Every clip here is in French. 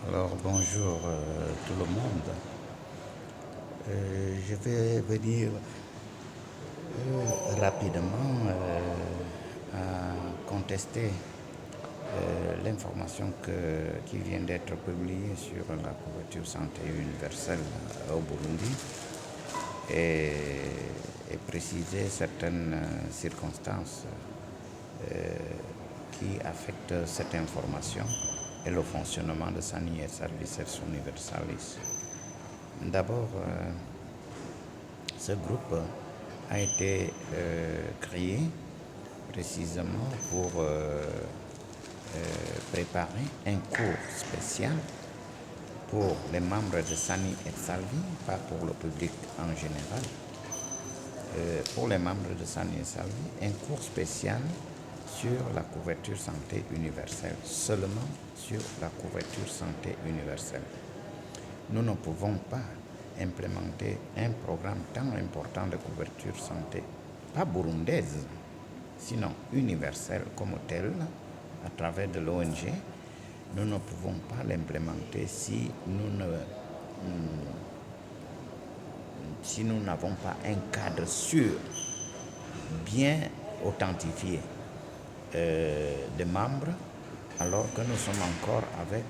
Alors bonjour tout le monde. Je vais venir rapidement à contester l'information qui vient d'être publiée sur la couverture santé universelle au Burundi et préciser certaines circonstances qui affectent cette information et le fonctionnement de Sani et Services Universalis. D'abord, ce groupe a été créé précisément pour préparer un cours spécial pour les membres de Sani et Salvi, pas pour le public en général. Pour les membres de Sani et Salvi, un cours spécial sur la couverture santé universelle, seulement sur la couverture santé universelle. Nous ne pouvons pas implémenter un programme tant important de couverture santé, pas burundaise, sinon universelle comme telle, à travers de l'ONG. Nous ne pouvons pas l'implémenter si nous n'avons pas un cadre sûr, bien authentifié de membres, alors que nous sommes encore avec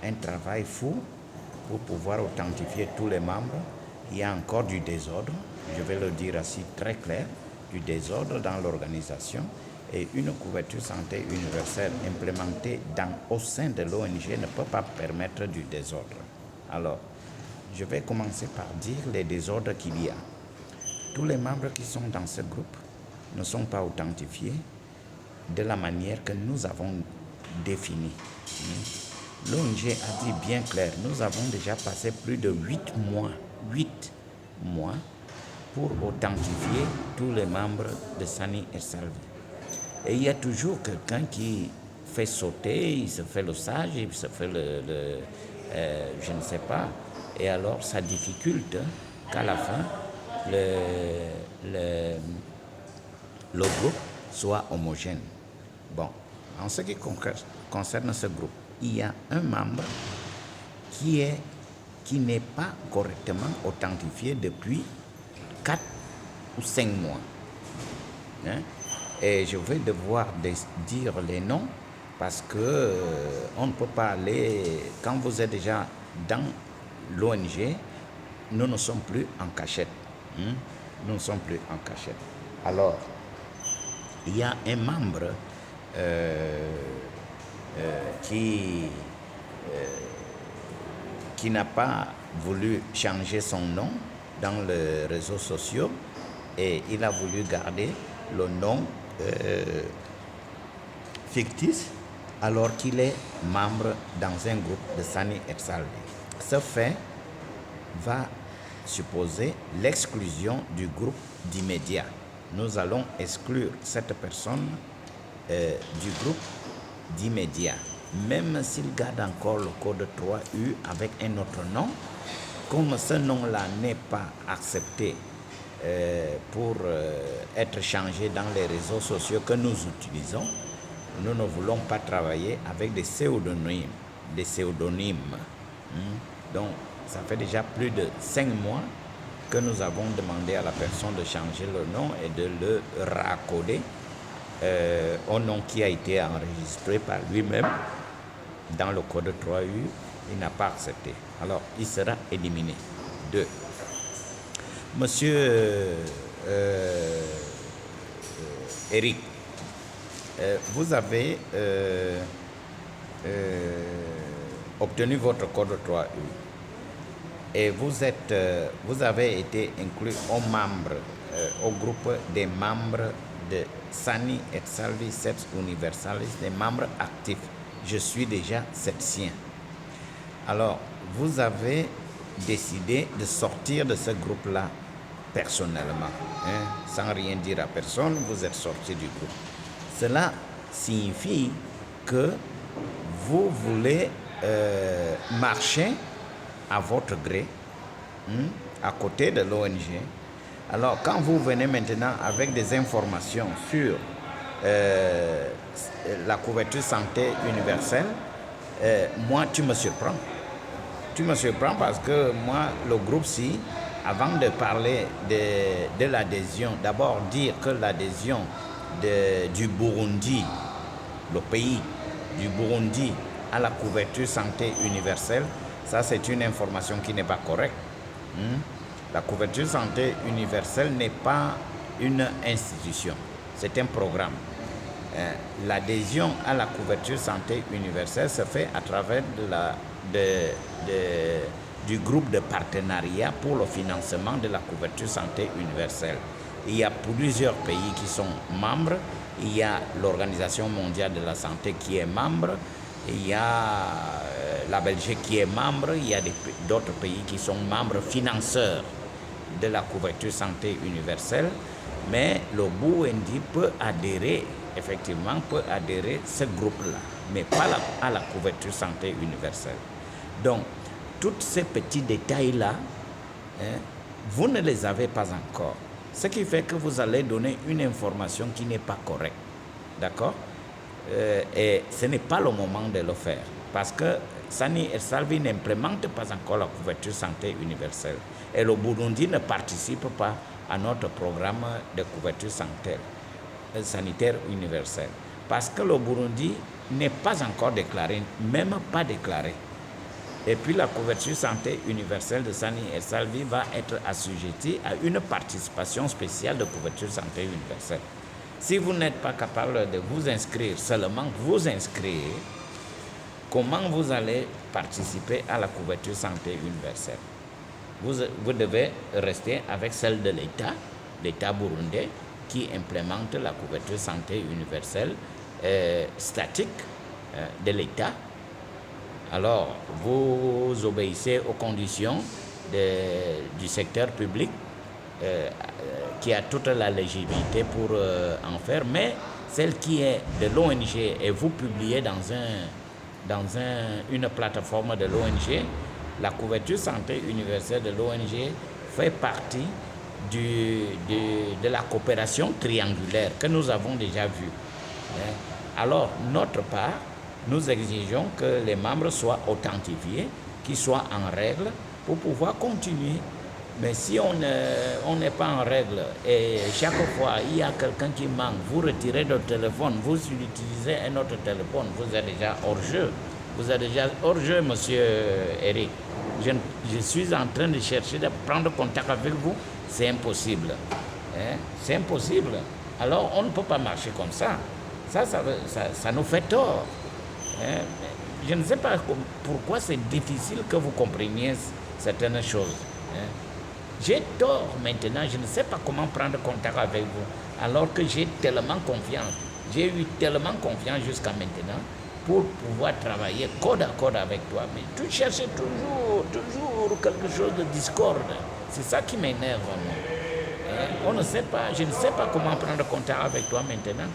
un travail fou pour pouvoir authentifier tous les membres. Il y a encore du désordre, je vais le dire ainsi très clair, du désordre dans l'organisation, et une couverture santé universelle implémentée au sein de l'ONG ne peut pas permettre du désordre. Alors, je vais commencer par dire les désordres qu'il y a. Tous les membres qui sont dans ce groupe ne sont pas authentifiés de la manière que nous avons définie. L'ONG a dit bien clair, nous avons déjà passé plus de 8 mois pour authentifier tous les membres de Sani et Salvi. Et il y a toujours quelqu'un qui fait sauter, il se fait le sage, il se fait je ne sais pas. Et alors ça difficulte qu'à la fin, le groupe soit homogène. Bon, en ce qui concerne ce groupe, il y a un membre qui n'est pas correctement authentifié depuis 4 ou 5 mois. Et je vais devoir dire les noms parce que on ne peut pas aller, quand vous êtes déjà dans l'ONG, nous ne sommes plus en cachette. Nous ne sommes plus en cachette. Alors, il y a un membre qui n'a pas voulu changer son nom dans les réseaux sociaux et il a voulu garder le nom fictif alors qu'il est membre dans un groupe de Sani et Salvi. Ce fait va supposer l'exclusion du groupe d'immédiat. Nous allons exclure cette personne du groupe d'immédiat, même s'il garde encore le code 3U avec un autre nom, comme ce nom-là n'est pas accepté pour être changé dans les réseaux sociaux que nous utilisons, nous ne voulons pas travailler avec des pseudonymes. Donc, ça fait déjà plus de 5 mois que nous avons demandé à la personne de changer le nom et de le raccoder au nom qui a été enregistré par lui-même dans le code 3U. Il n'a pas accepté. Alors, il sera éliminé. 2. Monsieur Eric, vous avez obtenu votre code 3U et vous avez été inclus au groupe des membres de Sani et Services Universalis, des membres actifs. Je suis déjà septien. Alors, vous avez décidé de sortir de ce groupe-là personnellement, sans rien dire à personne, vous êtes sorti du groupe. Cela signifie que vous voulez marcher à votre gré, à côté de l'ONG. Alors, quand vous venez maintenant avec des informations sur la couverture santé universelle, moi, tu me surprends. Tu me surprends parce que moi, le groupe Si, avant de parler de l'adhésion, d'abord dire que l'adhésion du Burundi, le pays du Burundi, à la couverture santé universelle, ça c'est une information qui n'est pas correcte. La couverture santé universelle n'est pas une institution, c'est un programme. L'adhésion à la couverture santé universelle se fait à travers du groupe de partenariat pour le financement de la couverture santé universelle. Il y a plusieurs pays qui sont membres. Il y a l'Organisation mondiale de la santé qui est membre. Il y a la Belgique qui est membre. Il y a d'autres pays qui sont membres financeurs de la couverture santé universelle. Mais le Burundi peut adhérer, effectivement, ce groupe-là, mais pas à la couverture santé universelle. Donc, tous ces petits détails-là, vous ne les avez pas encore. Ce qui fait que vous allez donner une information qui n'est pas correcte. D'accord? Et ce n'est pas le moment de le faire. Parce que Sani et Salvi n'implémentent pas encore la couverture santé universelle. Et le Burundi ne participe pas à notre programme de couverture sanitaire universelle. Parce que le Burundi n'est pas encore déclaré, même pas déclaré. Et puis la couverture santé universelle de Sani et Salvi va être assujettie à une participation spéciale de couverture santé universelle. Si vous n'êtes pas capable de vous inscrire, seulement vous inscrire, comment vous allez participer à la couverture santé universelle? Vous devez rester avec celle de l'État burundais, qui implémente la couverture santé universelle statique de l'État. Alors, vous obéissez aux conditions du secteur public qui a toute la légitimité pour en faire, mais celle qui est de l'ONG et vous publiez dans une plateforme de l'ONG, la couverture santé universelle de l'ONG fait partie de la coopération triangulaire que nous avons déjà vue. Alors, notre part, nous exigeons que les membres soient authentifiés, qu'ils soient en règle pour pouvoir continuer. Mais si on n'est pas en règle et chaque fois il y a quelqu'un qui manque, vous retirez votre téléphone, vous utilisez un autre téléphone, vous êtes déjà hors jeu. Vous êtes déjà hors jeu, monsieur Eric. Je suis en train de chercher de prendre contact avec vous. C'est impossible. C'est impossible. Alors on ne peut pas marcher comme ça. Ça nous fait tort. Je ne sais pas pourquoi c'est difficile que vous compreniez certaines choses. J'ai tort maintenant, je ne sais pas comment prendre contact avec vous, alors que j'ai tellement confiance. J'ai eu tellement confiance jusqu'à maintenant pour pouvoir travailler code à code avec toi. Mais tu cherches toujours quelque chose de discorde. C'est ça qui m'énerve, moi. On ne sait pas, je ne sais pas comment prendre contact avec toi maintenant.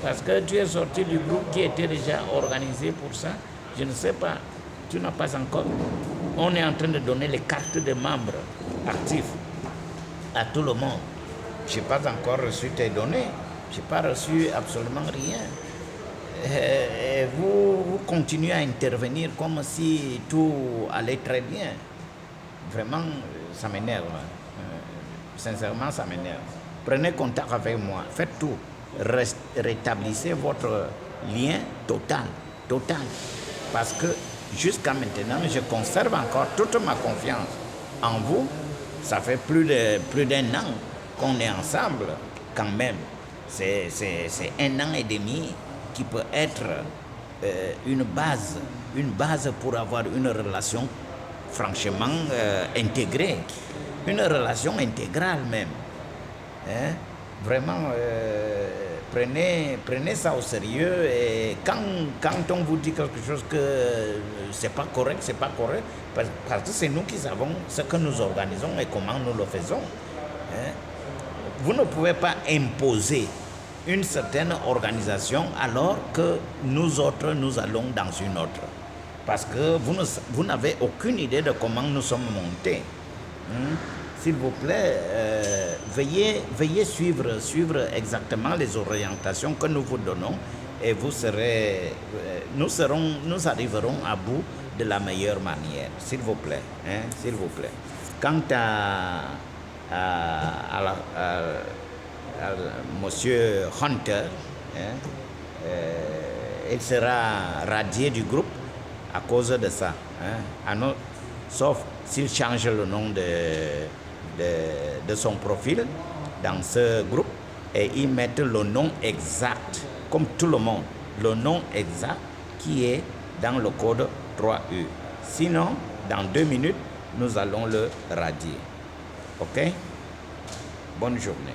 Parce que tu es sorti du groupe qui était déjà organisé pour ça. Je ne sais pas, tu n'as pas encore. On est en train de donner les cartes de membres actifs à tout le monde. Je n'ai pas encore reçu tes données. Je n'ai pas reçu absolument rien. Et vous continuez à intervenir comme si tout allait très bien. Vraiment, ça m'énerve. Sincèrement, ça m'énerve. Prenez contact avec moi. Faites tout. Rétablissez votre lien total. Parce que jusqu'à maintenant, je conserve encore toute ma confiance en vous. Ça fait plus d'un an qu'on est ensemble, quand même. C'est 1 an et demi qui peut être une base pour avoir une relation franchement intégrée, une relation intégrale même. Vraiment, prenez ça au sérieux et quand on vous dit quelque chose que c'est pas correct, parce que c'est nous qui savons ce que nous organisons et comment nous le faisons. Vous ne pouvez pas imposer une certaine organisation alors que nous autres, nous allons dans une autre. Parce que vous n'avez aucune idée de comment nous sommes montés. S'il vous plaît, veuillez suivre exactement les orientations que nous vous donnons et nous arriverons à bout de la meilleure manière, s'il vous plaît, hein, s'il vous plaît. Quant à Monsieur Hunter, hein, il sera radié du groupe à cause de ça, hein, sauf s'il change le nom de son profil dans ce groupe et il met le nom exact, comme tout le monde, le nom exact qui est dans le code 3U. Sinon, dans 2 minutes, nous allons le radier. OK? Bonne journée.